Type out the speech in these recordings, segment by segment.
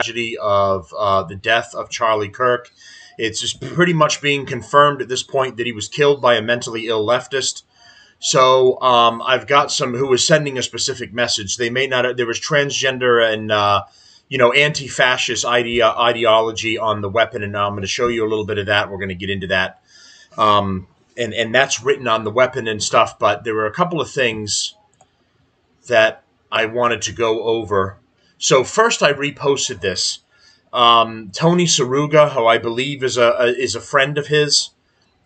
tragedy of the death of Charlie Kirk. It's just pretty much being confirmed at this point that he was killed by a mentally ill leftist. So I've got some who was sending a specific message. They may not. There was transgender and anti-fascist ideology on the weapon, and I'm going to show you a little bit of that. We're going to get into that, and that's written on the weapon and stuff. But there were a couple of things that I wanted to go over. So first, I reposted this. Tony Saruga, who I believe is a friend of his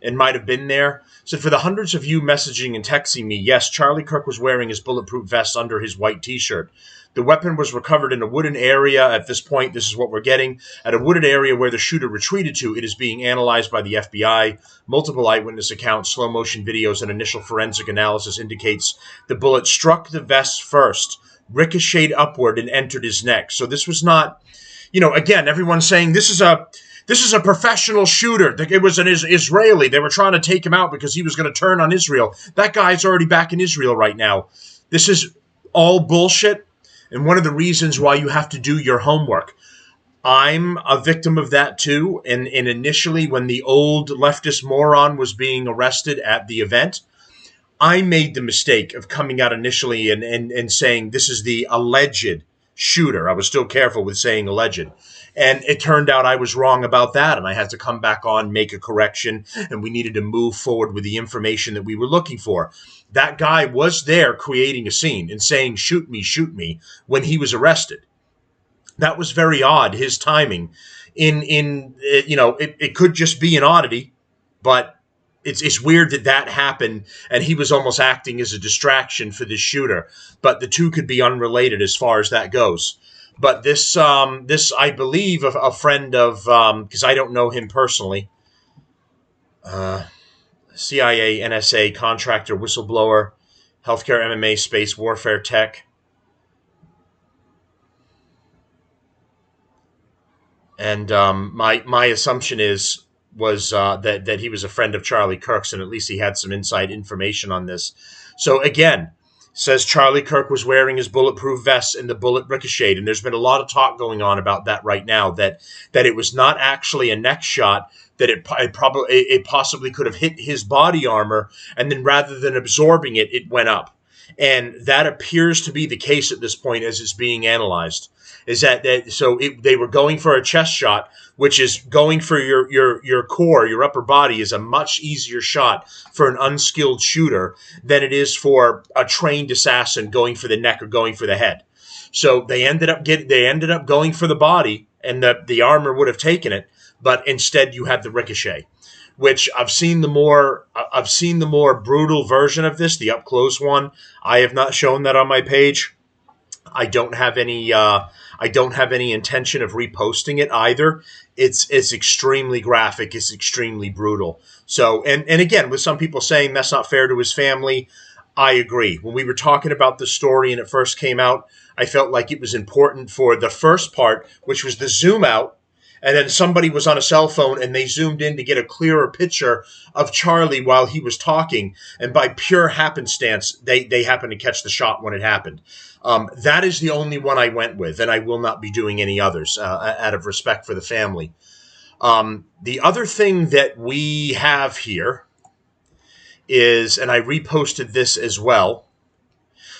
and might have been there, said, for the hundreds of you messaging and texting me, yes, Charlie Kirk was wearing his bulletproof vest under his white T-shirt. The weapon was recovered in a wooded area. At this point, this is what we're getting. At a wooded area where the shooter retreated to, it is being analyzed by the FBI. Multiple eyewitness accounts, slow motion videos, and initial forensic analysis indicates the bullet struck the vest first, ricocheted upward, and entered his neck. So this was not, again, everyone's saying this is a professional shooter. It was an Israeli. They were trying to take him out because he was going to turn on Israel. That guy's already back in Israel right now. This is all bullshit. And one of the reasons why you have to do your homework. I'm a victim of that too. And initially, when the old leftist moron was being arrested at the event, I made the mistake of coming out initially and saying this is the alleged shooter. I was still careful with saying alleged. And it turned out I was wrong about that, and I had to come back on, make a correction, and we needed to move forward with the information that we were looking for. That guy was there creating a scene and saying, shoot me, when he was arrested. That was very odd, his timing. It could just be an oddity, but it's weird that happened, and he was almost acting as a distraction for this shooter. But the two could be unrelated as far as that goes. But this I believe, a friend of, because I don't know him personally, CIA, NSA, contractor, whistleblower, healthcare, MMA, space, warfare, tech. And my assumption was that he was a friend of Charlie Kirk's, and at least he had some inside information on this. So again, says Charlie Kirk was wearing his bulletproof vest and the bullet ricocheted. And there's been a lot of talk going on about that right now, that it was not actually a neck shot, that it possibly could have hit his body armor, and then rather than absorbing it, it went up. And that appears to be the case at this point as it's being analyzed. They were going for a chest shot, which is going for your core, your upper body, is a much easier shot for an unskilled shooter than it is for a trained assassin going for the neck or going for the head. So they ended up going for the body, and the armor would have taken it, but instead you had the ricochet, which I've seen the more brutal version of this, the up close one. I have not shown that on my page. I don't have any intention of reposting it either. It's extremely graphic. It's extremely brutal. So, and again, with some people saying that's not fair to his family, I agree. When we were talking about the story and it first came out, I felt like it was important for the first part, which was the zoom out. And then somebody was on a cell phone and they zoomed in to get a clearer picture of Charlie while he was talking. And by pure happenstance, they happened to catch the shot when it happened. That is the only one I went with, and I will not be doing any others out of respect for the family. The other thing that we have here is, and I reposted this as well.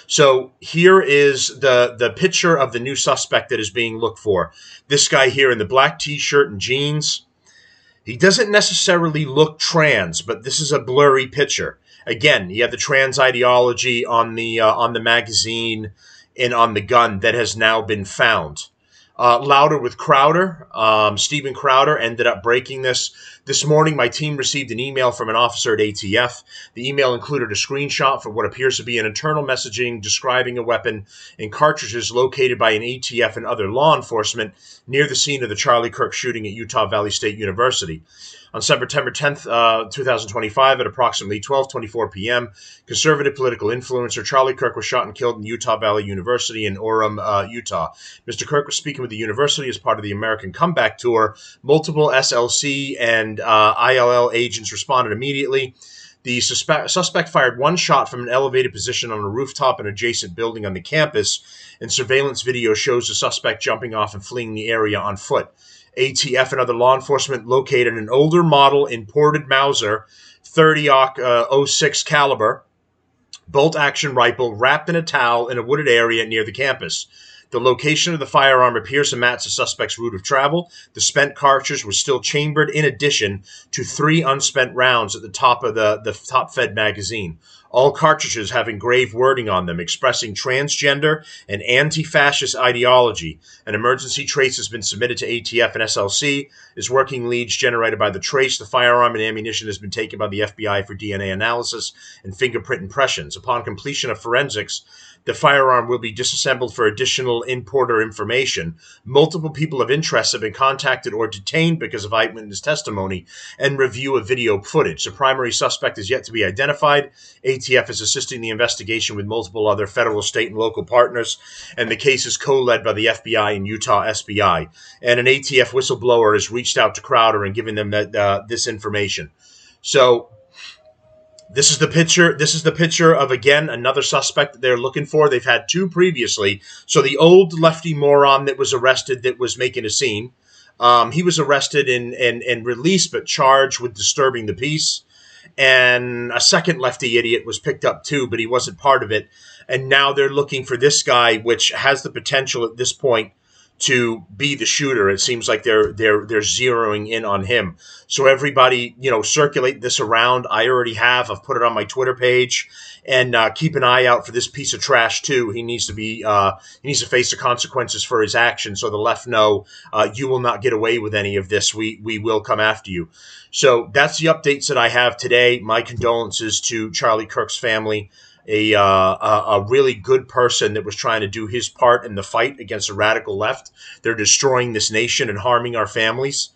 So here is the picture of the new suspect that is being looked for. This guy here in the black T-shirt and jeans. He doesn't necessarily look trans, but this is a blurry picture. Again, you have the trans ideology on the magazine and on the gun that has now been found. Louder with Crowder. Stephen Crowder ended up breaking this. This morning, my team received an email from an officer at ATF. The email included a screenshot for what appears to be an internal messaging describing a weapon and cartridges located by an ATF and other law enforcement near the scene of the Charlie Kirk shooting at Utah Valley State University. On September 10th, 2025, at approximately 12:24 p.m., conservative political influencer Charlie Kirk was shot and killed in Utah Valley University in Orem, Utah. Mr. Kirk was speaking with the university as part of the American Comeback Tour. Multiple SLC and ILL agents responded immediately. The suspect fired one shot from an elevated position on a rooftop in an adjacent building on the campus, and surveillance video shows the suspect jumping off and fleeing the area on foot. ATF and other law enforcement located an older model imported Mauser 30-06 caliber bolt-action rifle wrapped in a towel in a wooded area near the campus. The location of the firearm appears to match the suspect's route of travel. The spent cartridge was still chambered in addition to 3 unspent rounds at the top of the top-fed magazine. All cartridges have engraved wording on them expressing transgender and anti-fascist ideology. An emergency trace has been submitted to ATF and SLC. As working leads generated by the trace, the firearm and ammunition has been taken by the FBI for DNA analysis and fingerprint impressions. Upon completion of forensics, the firearm will be disassembled for additional importer information. Multiple people of interest have been contacted or detained because of eyewitness testimony and review of video footage. The primary suspect is yet to be identified. ATF is assisting the investigation with multiple other federal, state, and local partners, and the case is co-led by the FBI and Utah SBI. And an ATF whistleblower has reached out to Crowder and given them this information. So this is the picture. This is the picture of, again, another suspect that they're looking for. They've had 2 previously. So the old lefty moron that was arrested that was making a scene, he was arrested and released, but charged with disturbing the peace. And a second lefty idiot was picked up too, but he wasn't part of it. And now they're looking for this guy, which has the potential at this point to be the shooter. It seems like they're zeroing in on him. So everybody, circulate this around. I already have. I've put it on my Twitter page, and keep an eye out for this piece of trash too. He needs to face the consequences for his actions. So the left know you will not get away with any of this. We will come after you. So that's the updates that I have today. My condolences to Charlie Kirk's family. A really good person that was trying to do his part in the fight against the radical left. They're destroying this nation and harming our families.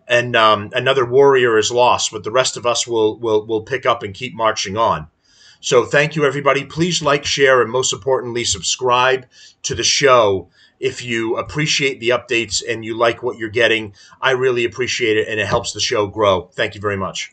And another warrior is lost, but the rest of us will pick up and keep marching on. So thank you, everybody. Please like, share, and most importantly, subscribe to the show if you appreciate the updates and you like what you're getting. I really appreciate it, and it helps the show grow. Thank you very much.